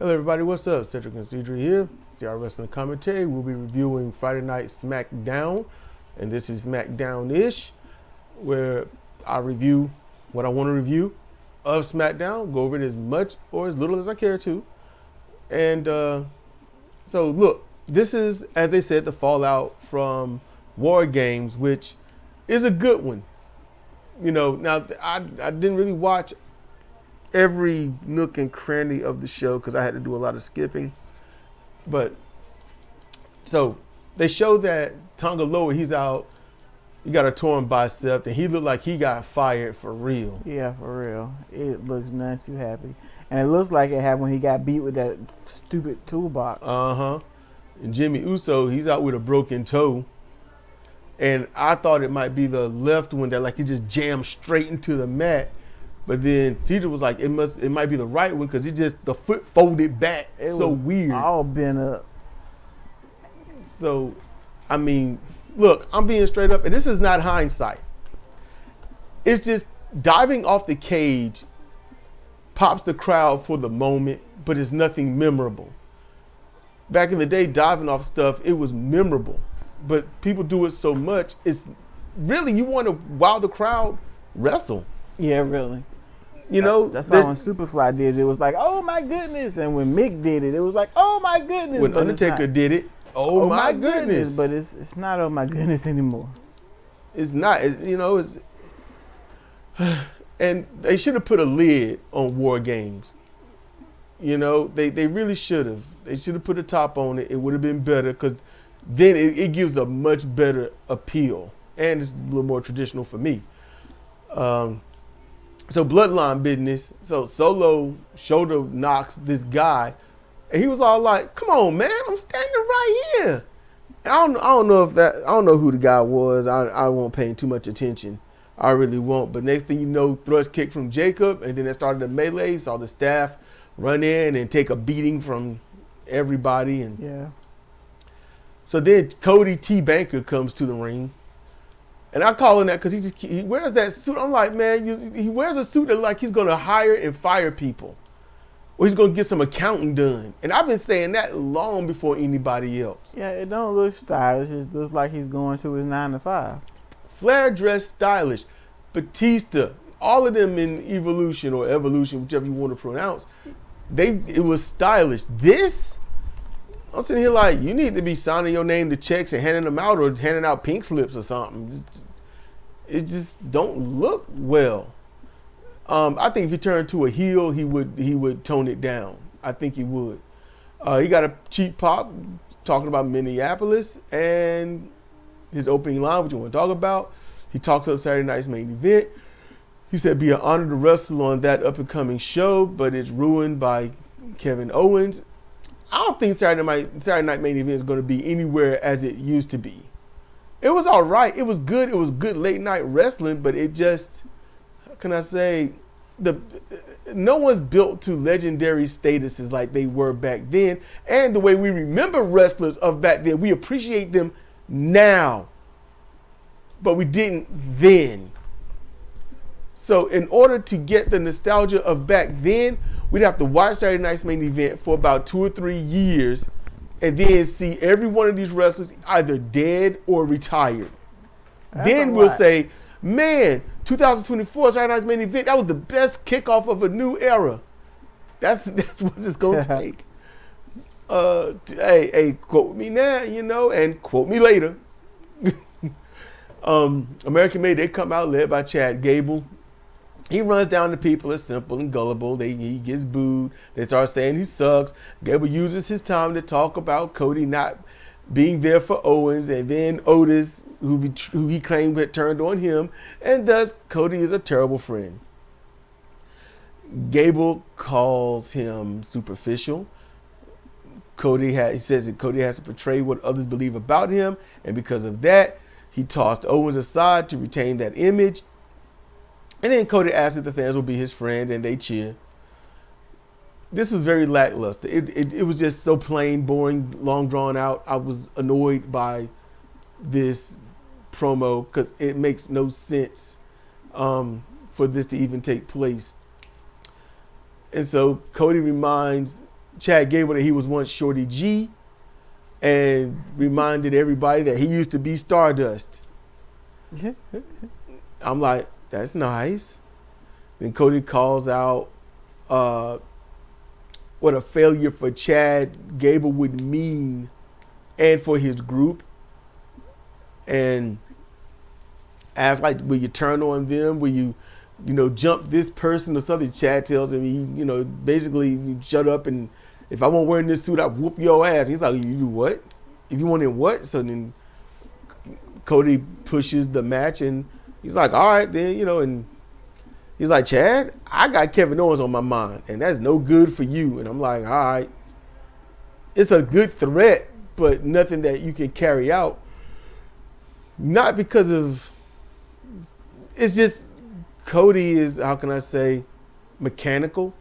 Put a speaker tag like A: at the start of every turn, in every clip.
A: Hello everybody, what's up? Cedric and Cedric here, CRWC commentary. We'll be reviewing Friday Night SmackDown, and this is SmackDownish, where I review what I want to review of SmackDown, go over it as much or as little as I care to. And so look, this is, as they said, the fallout from War Games, which is a good one. You know, now I didn't really watch every nook and cranny of the show because I had to do a lot of skipping. But so they show that Tonga Loa, he's out, he got a torn bicep, and he looked like he got fired for real.
B: Yeah, for real. It looks none too happy. And it looks like it happened when he got beat with that stupid toolbox.
A: And Jimmy Uso, he's out with a broken toe. And I thought it might be the left one that like he just jammed straight into the mat. But then Cedric was like, it might be the right one because the foot folded back. It's so weird.
B: All bent up.
A: So, I mean, look, I'm being straight up, and this is not hindsight. It's just diving off the cage pops the crowd for the moment, but it's nothing memorable. Back in the day, diving off stuff, it was memorable. But people do it so much, it's really, you want to wow the crowd, wrestle.
B: Yeah, really.
A: You know,
B: that's why when Superfly did it, it was like, oh my goodness. And when Mick did it, it was like, oh my goodness.
A: When Undertaker did it, oh my goodness.
B: But it's not oh my goodness anymore.
A: It's not, it's, and they should have put a lid on War Games. You know, they really should have. They should have put a top on it. It would have been better because then it gives a much better appeal. And it's a little more traditional for me. So bloodline business. So Solo shoulder knocks this guy, and he was all like, "Come on, man! I'm standing right here." And I don't know who the guy was. I won't pay too much attention. I really won't. But next thing you know, thrust kick from Jacob, and then it started a melee. Saw the staff run in and take a beating from everybody, and
B: yeah. So
A: then Cody T. Banker comes to the ring. And I call him that because he wears that suit. I'm like, man, he wears a suit that like he's going to hire and fire people. Or he's going to get some accounting done. And I've been saying that long before anybody else.
B: Yeah, it don't look stylish. It looks like he's going to his 9 to 5.
A: Flair dressed stylish. Batista, all of them in Evolution or Evolution, whichever you want to pronounce, it was stylish. This, I'm sitting here like, you need to be signing your name to checks and handing them out or handing out pink slips or something. It just don't look well. I think if he turned to a heel, he would tone it down. I think he would. He got a cheap pop talking about Minneapolis and his opening line, which you want to talk about. He talks up Saturday night's main event. He said, be an honor to wrestle on that up-and-coming show, but it's ruined by Kevin Owens. I don't think Saturday night main event is going to be anywhere as it used to be. It was all right. It was good. It was good late night wrestling, but it just, how can I say, no one's built to legendary statuses like they were back then. And the way we remember wrestlers of back then, we appreciate them now, but we didn't then. So in order to get the nostalgia of back then, we'd have to watch Saturday night's main event for about 2 or 3 years and then see every one of these wrestlers either dead or retired. Then we'll say, man, 2024 Saturday night's main event, that was the best kickoff of a new era. That's what it's going to take. Hey, quote me now, and quote me later. American Made, they come out led by Chad Gable. He runs down to people as simple and gullible. He gets booed. They start saying he sucks. Gable uses his time to talk about Cody not being there for Owens, and then Otis, who he claimed had turned on him, and thus Cody is a terrible friend. Gable calls him superficial. He says that Cody has to portray what others believe about him, and because of that, he tossed Owens aside to retain that image. And then Cody asked if the fans will be his friend, and they cheer. This was very lackluster. It was just so plain, boring, long drawn out. I was annoyed by this promo because it makes no sense for this to even take place. And so Cody reminds Chad Gable that he was once Shorty G, and reminded everybody that he used to be Stardust. I'm like, that's nice. Then Cody calls out what a failure for Chad Gable would mean and for his group. And asks, like, will you turn on them? Will you jump this person or something? Chad tells him, basically, you shut up, and if I won't wear this suit, I'll whoop your ass. He's like, you do what? If you want in what? So then Cody pushes the match, and he's like, all right, then, and he's like, Chad, I got Kevin Owens on my mind, and that's no good for you. And I'm like, all right. It's a good threat, but nothing that you can carry out. Not because of, it's just Cody is, how can I say, mechanical.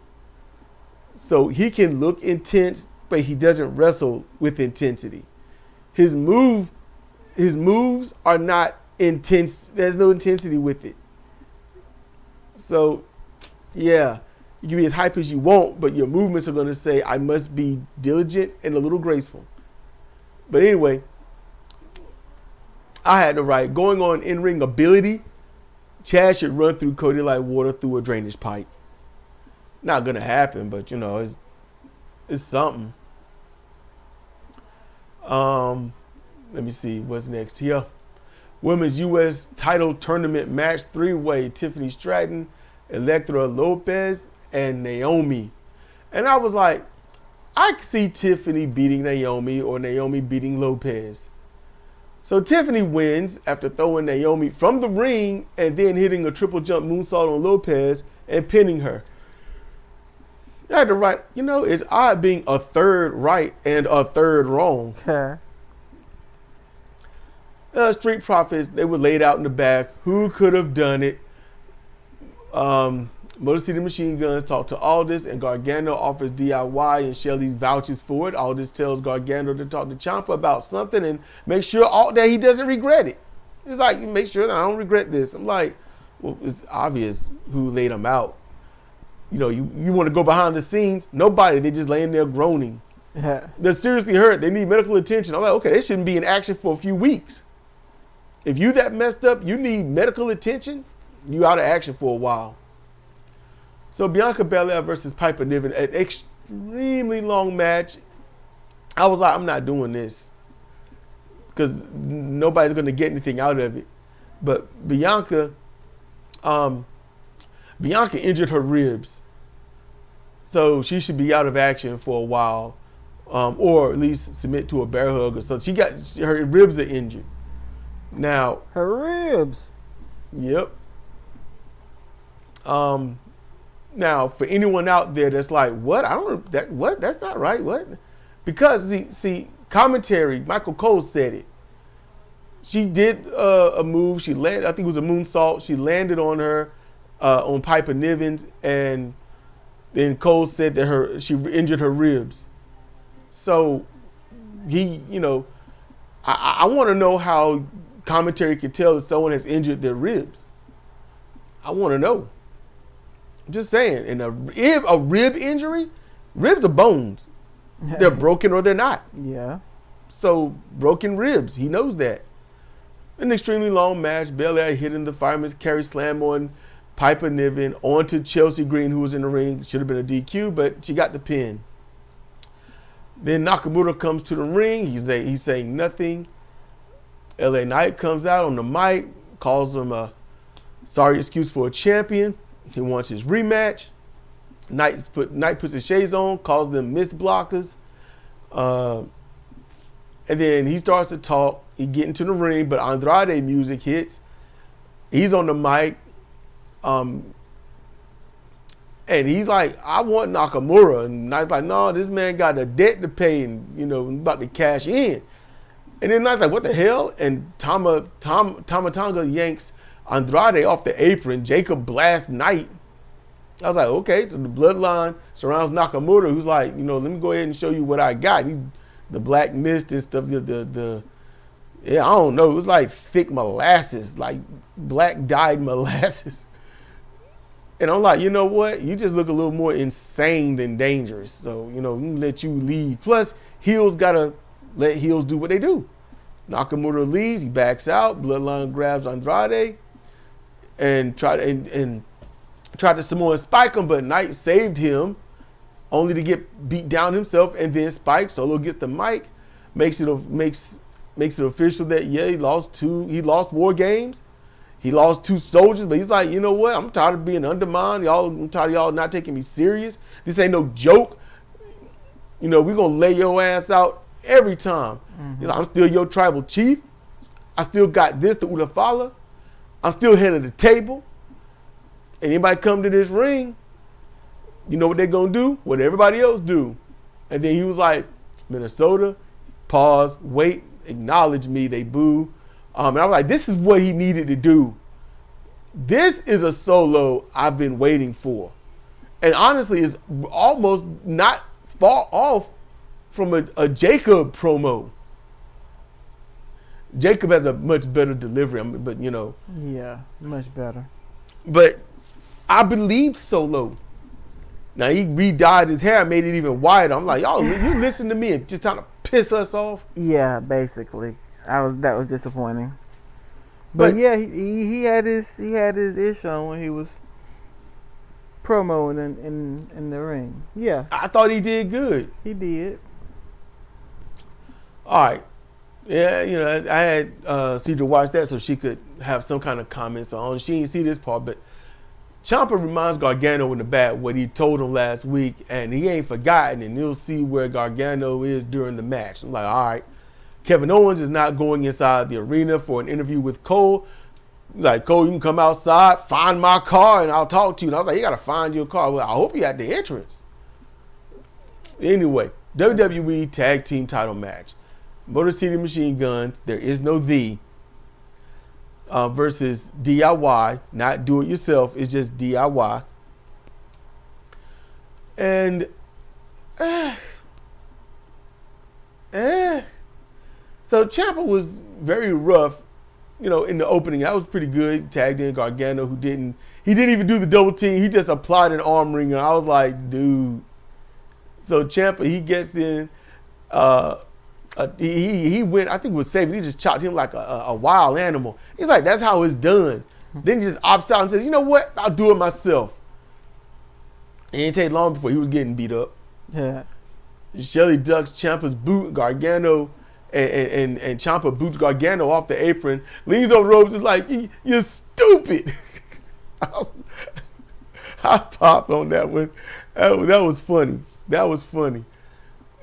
A: So he can look intense, but he doesn't wrestle with intensity. His moves are not intense. There's no intensity with it. So, yeah, you can be as hype as you want, but your movements are going to say, I must be diligent and a little graceful. But anyway, I had to write, going on in-ring ability, Chad should run through Cody like water through a drainage pipe. Not going to happen, but, it's something. Let me see what's next here. Women's U.S. title tournament match 3-way, Tiffany Stratton, Elektra Lopez, and Naomi. And I was like, I could see Tiffany beating Naomi or Naomi beating Lopez. So Tiffany wins after throwing Naomi from the ring and then hitting a triple jump moonsault on Lopez and pinning her. I had to write, it's odd being a third right and a third wrong. Street Profits, they were laid out in the back. Who could have done it? Motor City Machine Guns talked to Aldis, and Gargano offers DIY, and Shelly vouches for it. Aldis tells Gargano to talk to Ciampa about something and make sure that he doesn't regret it. It's like, make sure that I don't regret this. I'm like, well, it's obvious who laid him out. You want to go behind the scenes. Nobody. They're just laying there groaning. They're seriously hurt. They need medical attention. I'm like, okay, they shouldn't be in action for a few weeks. If you that messed up, you need medical attention, you out of action for a while. So Bianca Belair versus Piper Niven, an extremely long match. I was like, I'm not doing this because nobody's going to get anything out of it. But Bianca injured her ribs, so she should be out of action for a while, or at least submit to a bear hug or something. Her ribs are injured. Now
B: her ribs.
A: Yep. Now for anyone out there that's like, what? That's not right. What? Because see, commentary, Michael Cole said it. She did a move. She landed, I think it was a moonsault. She landed on her, on Piper Niven, and then Cole said that she injured her ribs. So he, I want to know how commentary can tell if someone has injured their ribs. I want to know. I'm just saying. And a rib injury, ribs are bones. They're broken or they're not.
B: Yeah.
A: So broken ribs, he knows that. An extremely long match. Belair hitting the fireman's carry slam on Piper Niven onto Chelsea Green, who was in the ring. Should have been a DQ, but she got the pin. Then Nakamura comes to the ring. He's saying nothing. LA Knight comes out on the mic, calls him a sorry excuse for a champion. He wants his rematch. Knight puts his shades on, calls them mist blockers. And then he starts to talk. He get into the ring, but Andrade music hits. He's on the mic. And he's like, I want Nakamura. And Knight's like, no, this man got a debt to pay and, about to cash in. And then Knight's like, what the hell? And Tama Tonga yanks Andrade off the apron. Jacob blasts Knight. I was like, okay. So the bloodline surrounds Nakamura, who's like, let me go ahead and show you what I got. He's the black mist and stuff. I don't know. It was like thick molasses, like black dyed molasses. And I'm like, you know what? You just look a little more insane than dangerous. So, we can let you leave. Plus, heels got to let heels do what they do. Nakamura leaves. He backs out. Bloodline grabs Andrade and tried to Samoan spike him, but Knight saved him only to get beat down himself and then spike. Solo gets the mic, makes it official that, he lost War Games. He lost 2 soldiers, but he's like, you know what? I'm tired of being undermined. I'm tired of y'all not taking me serious. This ain't no joke. We're going to lay your ass out every time. Mm-hmm. I'm still your tribal chief. I still got this, the Ulafala. I'm still head of the table. And anybody come to this ring, you know what they're going to do? What everybody else do. And then he was like, Minnesota, pause, wait, acknowledge me, they boo. And I was like, this is what he needed to do. This is a Solo I've been waiting for. And honestly, it's almost not far off from a Jacob promo. Jacob has a much better delivery, but
B: Yeah, much better.
A: But I believed Solo. Now, he re-dyed his hair and made it even wider. I'm like, y'all, you listen to me and just trying to piss us off?
B: Yeah, basically. That was disappointing. But yeah, he had his issue on when he was promoing in the ring. Yeah.
A: I thought he did good.
B: He did.
A: All right. Yeah, I had Cedra watch that so she could have some kind of comments on. She didn't see this part, but Ciampa reminds Gargano in the back what he told him last week, and he ain't forgotten, and you'll see where Gargano is during the match. I'm like, all right. Kevin Owens is not going inside the arena for an interview with Cole. Like, Cole, you can come outside, find my car, and I'll talk to you. And I was like, you got to find your car. Well, I hope you're at the entrance. Anyway, WWE Tag Team title match. Motor City Machine Guns, there is no the, versus DIY, not do it yourself. It's just DIY. And, So Ciampa was very rough, in the opening. That was pretty good. Tagged in Gargano, he didn't even do the double team. He just applied an arm ring, and I was like, dude. So Ciampa, he gets in. He went, I think it was safe. He just chopped him like a wild animal. He's like, that's how it's done. Then he just opts out and says, you know what? I'll do it myself. It didn't take long before he was getting beat up.
B: Yeah.
A: Shelly ducks Ciampa's boot. Gargano and Ciampa boots Gargano off the apron. Leans over the ropes and is like, you're stupid. I popped on that one. That was funny. That was funny.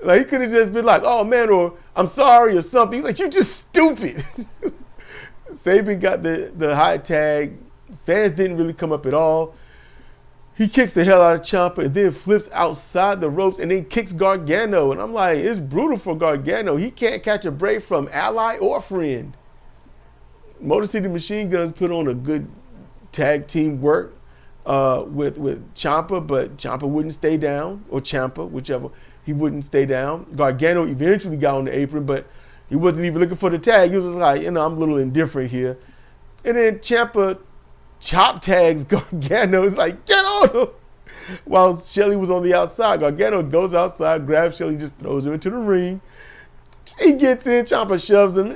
A: Like, he could have just been like, oh man, or I'm sorry or something. He's like, you're just stupid. Saban got the high tag. Fans didn't really come up at all. He kicks the hell out of Ciampa and then flips outside the ropes and then kicks Gargano. And I'm like, it's brutal for Gargano. He can't catch a break from ally or friend. Motor City Machine Guns put on a good tag team work with Ciampa, but Ciampa wouldn't stay down, or Ciampa, whichever. He wouldn't stay down. Gargano eventually got on the apron, but he wasn't even looking for the tag. He was just like, I'm a little indifferent here. And then Ciampa chop tags Gargano. It's like, get on him. While Shelly was on the outside, Gargano goes outside, grabs Shelly, just throws her into the ring. He gets in, Ciampa shoves him,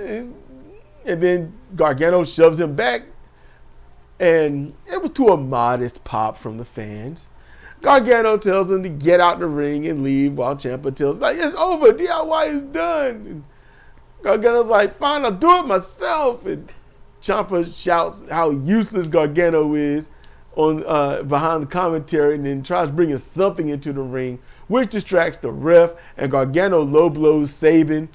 A: and then Gargano shoves him back. And it was to a modest pop from the fans. Gargano tells him to get out the ring and leave, while Ciampa tells him, like, it's over, DIY is done. And Gargano's like, fine, I'll do it myself. And Ciampa shouts how useless Gargano is on behind the commentary, and then tries bringing something into the ring, which distracts the ref, and Gargano low blows Saban.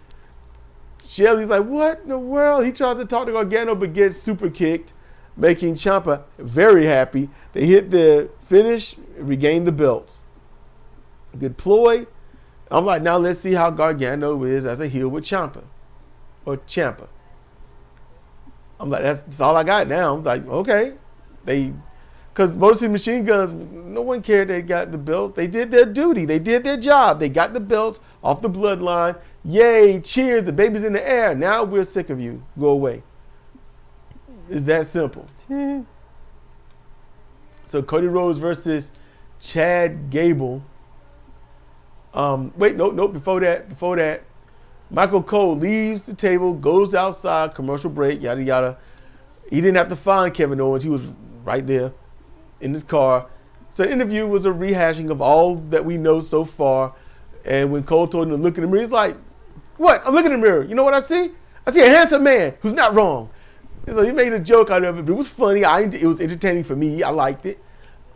A: Shelly's like, what in the world? He tries to talk to Gargano but gets super kicked, making Ciampa very happy. They hit the finish, regain the belts. Good ploy. I'm like, now let's see how Gargano is as a heel with Ciampa. Or Ciampa. I'm like, that's all I got now. I'm like, okay. Because Motor City Machine Guns, no one cared they got the belts. They did their duty. They did their job. They got the belts off the bloodline. Yay, cheers, the baby's in the air. Now we're sick of you. Go away. It's that simple. So Cody Rhodes versus Chad Gable. Nope. Before that, Michael Cole leaves the table, goes outside, commercial break, yada yada. He didn't have to find Kevin Owens. He was right there in his car. So the interview was a rehashing of all that we know so far. And when Cole told him to look in the mirror, he's like, "What? I'm looking in the mirror. You know what I see? I see a handsome man who's not wrong." And so he made a joke out of it, but it was funny. It was entertaining for me. I liked it.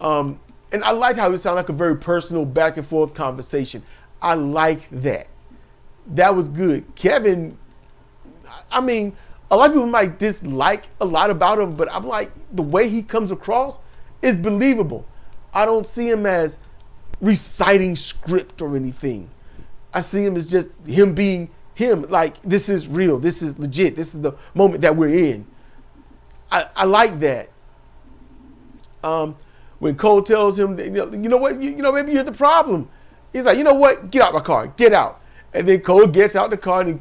A: And I liked how it sounded like a very personal back and forth conversation. I like that. That was good. Kevin, I mean, a lot of people might dislike a lot about him, but I'm like, the way he comes across is believable. I don't see him as reciting script or anything. I see him as just him being him. Like, this is real. This is legit. This is the moment that we're in. I like that. When Cole tells him, that, you know what, maybe you're the problem. He's like, you know what, get out my car, get out. And then Cole gets out the car and he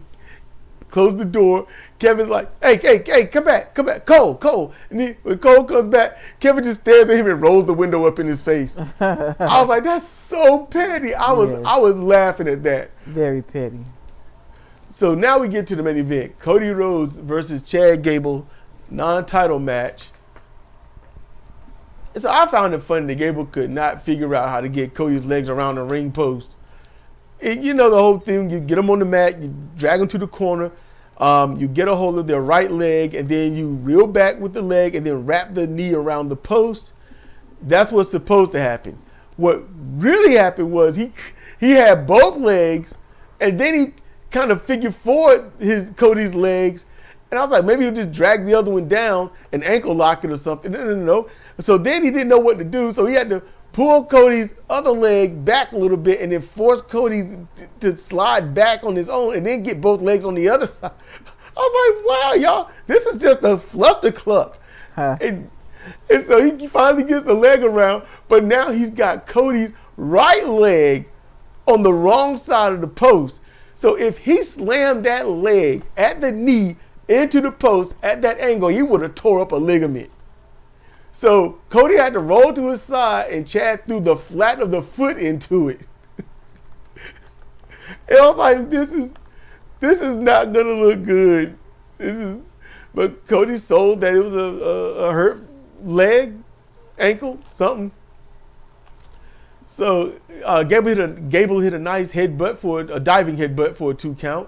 A: closes the door. Kevin's like, hey, come back, Cole. And then when Cole comes back, Kevin just stares at him and rolls the window up in his face. I was like, that's so petty. I was laughing at that.
B: Very petty.
A: So now we get to the main event. Cody Rhodes versus Chad Gable, non-title match. And so I found it funny that Gable could not figure out how to get Cody's legs around the ring post. You know the whole thing, you get him on the mat, you drag him to the corner, you get a hold of their right leg, and then you reel back with the leg and then wrap the knee around the post. That's what's supposed to happen. What really happened was he had both legs, and then he kind of figured forward Cody's legs, and I was like, maybe he'll just drag the other one down and ankle lock it or something. No. So then he didn't know what to do, so he had to pull Cody's other leg back a little bit and then force Cody to slide back on his own and then get both legs on the other side. I was like, wow, y'all, this is just a flustercluck. And so he finally gets the leg around, but now he's got Cody's right leg on the wrong side of the post. So if he slammed that leg at the knee into the post at that angle, he would have tore up a ligament. So Cody had to roll to his side and Chad threw the flat of the foot into it. And I was like, this is not gonna look good. But Cody sold that it was a hurt leg, ankle, something. So Gable hit a nice headbutt a diving headbutt for a 2 count.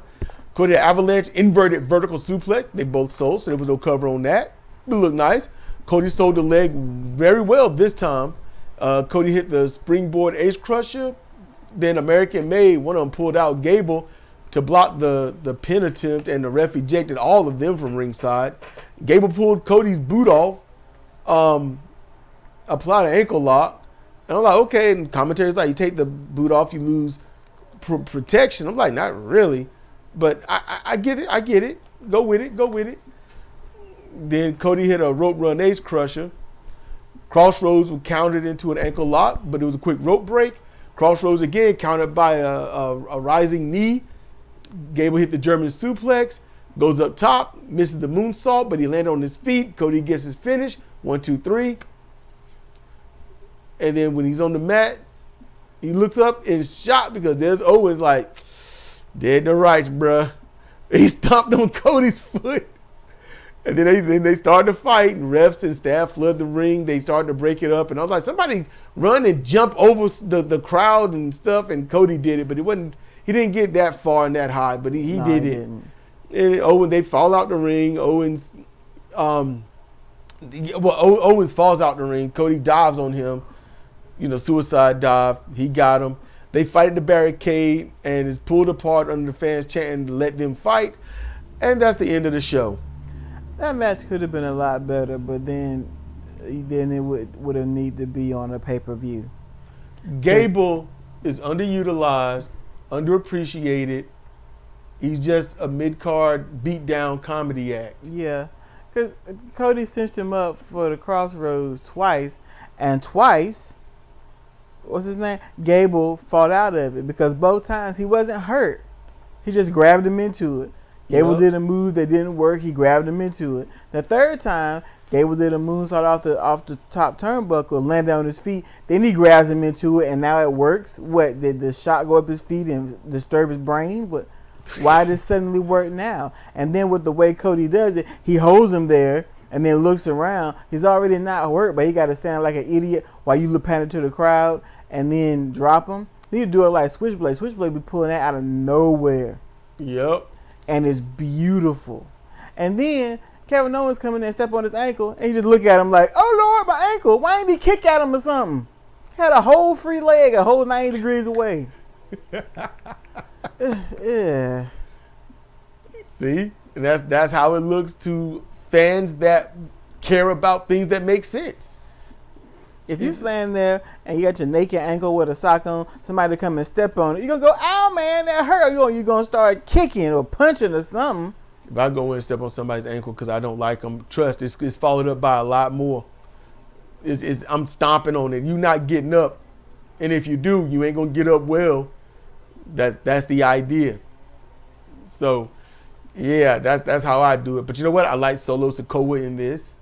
A: Cody had avalanche inverted vertical suplex. They both sold, so there was no cover on that. It looked nice. Cody sold the leg very well this time. Cody hit the springboard ace crusher. Then American Made, one of them pulled out Gable to block the pin attempt, and the ref ejected all of them from ringside. Gable pulled Cody's boot off, applied an ankle lock. And I'm like, okay, and commentary's like, you take the boot off, you lose protection. I'm like, not really. But I get it. Go with it. Then Cody hit a rope run ace crusher. Crossroads was countered into an ankle lock, but it was a quick rope break. Crossroads again countered by a rising knee. Gable hit the German suplex, goes up top, misses the moonsault, but he landed on his feet. Cody gets his finish. 1, 2, 3. And then when he's on the mat, he looks up and is shocked because there's Owens like, dead to rights, bruh. He stomped on Cody's foot. And then they started to fight, and refs and staff flood the ring. They started to break it up, and I was like, somebody run and jump over the crowd and stuff, and Cody did it, but he didn't get that far and that high, but he did it. And they fall out the ring. Owens falls out the ring. Cody dives on him, suicide dive. He got him. They fight at the barricade and is pulled apart under the fans chanting to let them fight, and that's the end of the show.
B: That match could have been a lot better, but then it would have needed to be on a pay-per-view.
A: Gable is underutilized, underappreciated. He's just a mid-card beat-down comedy act.
B: Yeah, because Cody cinched him up for the Crossroads twice, and twice, what's his name? Gable fought out of it because both times he wasn't hurt. He just grabbed him into it. Gable did a move that didn't work. He grabbed him into it. The third time, Gable did a moonsault off the top turnbuckle, landed on his feet. Then he grabs him into it, and now it works. What, did the shot go up his feet and disturb his brain? But why did it suddenly work now? And then with the way Cody does it, he holds him there and then looks around. He's already not hurt, but he got to stand like an idiot while you look panic to the crowd and then drop him. You do it like Switchblade. Switchblade be pulling that out of nowhere.
A: Yep.
B: And it's beautiful. And then Kevin Owens come in there and step on his ankle, and you just look at him like, oh Lord, my ankle. Why ain't he kick at him or something? Had a whole free leg, a whole 90 degrees away. Yeah.
A: See? And that's how it looks to fans that care about things that make sense.
B: If you stand there and you got your naked ankle with a sock on, somebody come and step on it, you're going to go, ow, man, that hurt. Or you're going to start kicking or punching or something.
A: If I go in and step on somebody's ankle because I don't like them, trust, it's followed up by a lot more. I'm stomping on it. You're not getting up. And if you do, you ain't going to get up well. That's the idea. So, yeah, that's how I do it. But you know what? I like Solo Sikoa in this.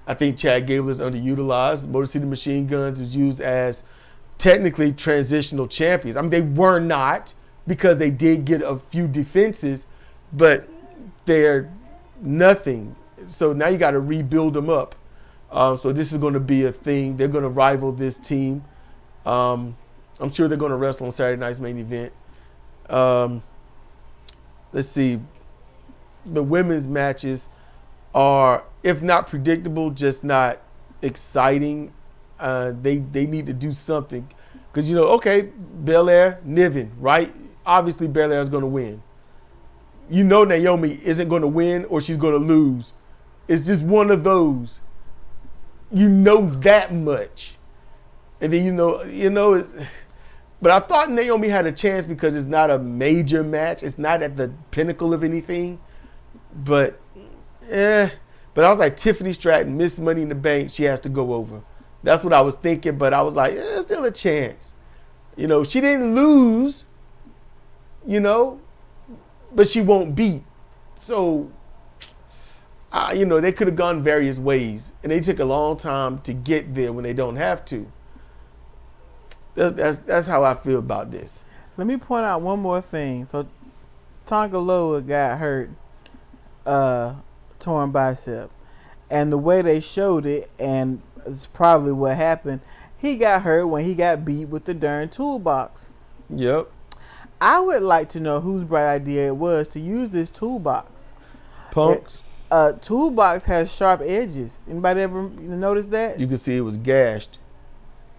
A: I think Chad Gable is underutilized. Motor City Machine Guns is used as technically transitional champions. I mean, they were not because they did get a few defenses, but they're nothing. So now you got to rebuild them up. So this is going to be a thing. They're going to rival this team. I'm sure they're going to wrestle on Saturday night's main event. Let's see. The women's matches are, if not predictable, just not exciting. They need to do something. Because, you know, okay, Belair, Niven, right? Obviously, Belair is going to win. You know Naomi isn't going to win or she's going to lose. It's just one of those. You know that much. And then, you know, but I thought Naomi had a chance because it's not a major match. It's not at the pinnacle of anything. But I was like, Tiffany Stratton, Miss Money in the Bank, she has to go over. That's what I was thinking, but I was like, still a chance. You know, she didn't lose, you know, but she won't beat. So, you know, they could have gone various ways, and they took a long time to get there when they don't have to. That's how I feel about this.
B: Let me point out one more thing. So, Tonga Loa got hurt, torn bicep, and the way they showed it, and it's probably what happened, he got hurt when he got beat with the darn toolbox.
A: Yep.
B: I would like to know whose bright idea it was to use this toolbox.
A: Punk's.
B: Toolbox has sharp edges. Anybody ever notice that?
A: You can see it was gashed.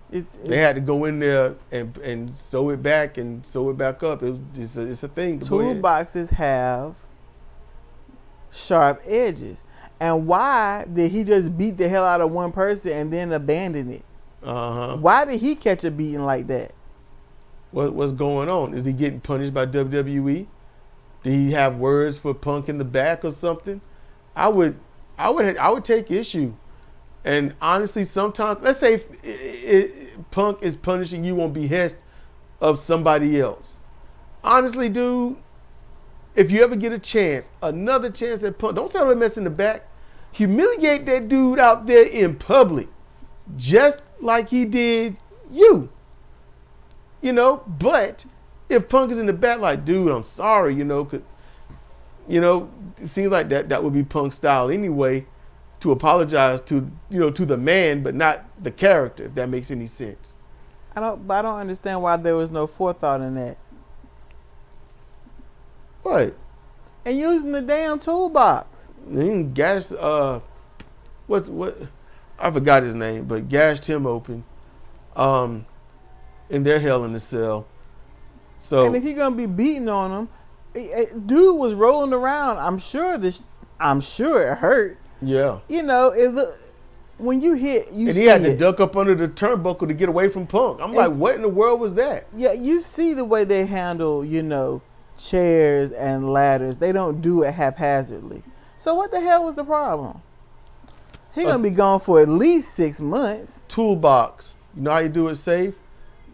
A: They had to go in there and sew it back and sew it back up. It's a thing.
B: Toolboxes have sharp edges. And why did he just beat the hell out of one person and then abandon it?
A: Uh-huh.
B: Why did he catch a beating like that?
A: What's going on? Is he getting punished by WWE? Did he have words for Punk in the back or something? I would take issue. And honestly, sometimes, let's say Punk is punishing you on behest of somebody else. Honestly, dude, if you ever get a chance, another chance at Punk, don't tell him mess in the back. Humiliate that dude out there in public, just like he did you. You know, but if Punk is in the back, like, dude, I'm sorry, it seems like that would be Punk style anyway, to apologize to the man, but not the character, if that makes any sense.
B: I don't understand why there was no forethought in that.
A: What?
B: And using the damn toolbox.
A: Gashed, what? I forgot his name, but gashed him open. In their Hell in the Cell. So,
B: and if you're gonna be beating on him, dude was rolling around. I'm sure it hurt.
A: Yeah.
B: When you hit,
A: and he had to duck up under the turnbuckle to get away from Punk. I'm like, what in the world was that?
B: Yeah, you see the way they handle, chairs and ladders. They don't do it haphazardly. So what the hell was the problem? He gonna be gone for at least 6 months.
A: Toolbox. You know how you do it safe?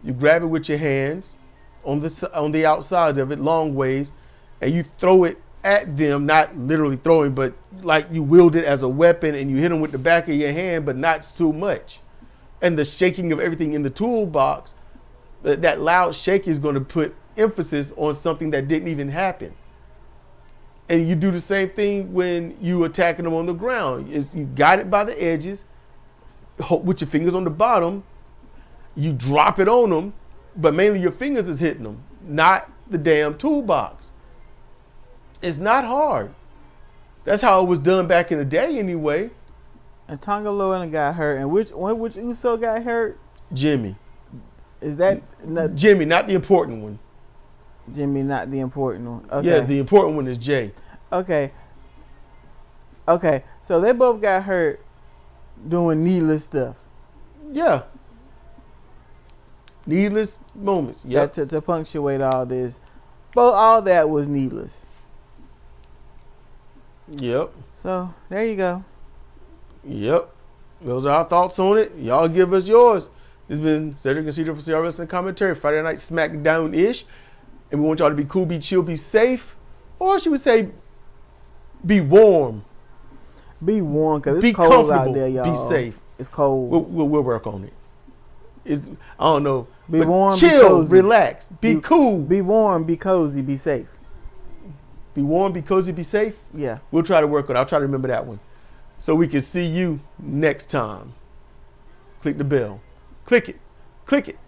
A: You grab it with your hands on the outside of it, long ways, and you throw it at them, not literally throwing, but like you wield it as a weapon and you hit them with the back of your hand, but not too much. And the shaking of everything in the toolbox, that loud shake is going to put emphasis on something that didn't even happen. And you do the same thing when you attacking them on the ground. You got it by the edges, with your fingers on the bottom, you drop it on them, but mainly your fingers is hitting them, not the damn toolbox. It's not hard. That's how it was done back in the day anyway.
B: And Tonga Loa got hurt. And which Uso got hurt?
A: Jimmy.
B: Is that
A: Jimmy, not the important one.
B: Jimmy, not the important one. Okay.
A: Yeah, the important one is Jay.
B: Okay. So they both got hurt doing needless stuff.
A: Yeah. Needless moments. Yeah.
B: To punctuate all this. But all that was needless.
A: Yep.
B: So there you go.
A: Yep. Those are our thoughts on it. Y'all give us yours. This has been Cedric and Cedar for CRWC Commentary, Friday Night SmackDownish. And we want y'all to be cool, be chill, be safe. Or should we say, be warm.
B: Be warm, because it's
A: be
B: cold out there, y'all.
A: Be safe.
B: It's cold.
A: We'll work on it. I don't know.
B: Be warm,
A: chill,
B: be cozy.
A: Relax, be cool.
B: Be warm, be cozy, be safe.
A: Be warm, be cozy, be safe?
B: Yeah.
A: We'll try to work on it. I'll try to remember that one. So we can see you next time. Click the bell. Click it. Click it.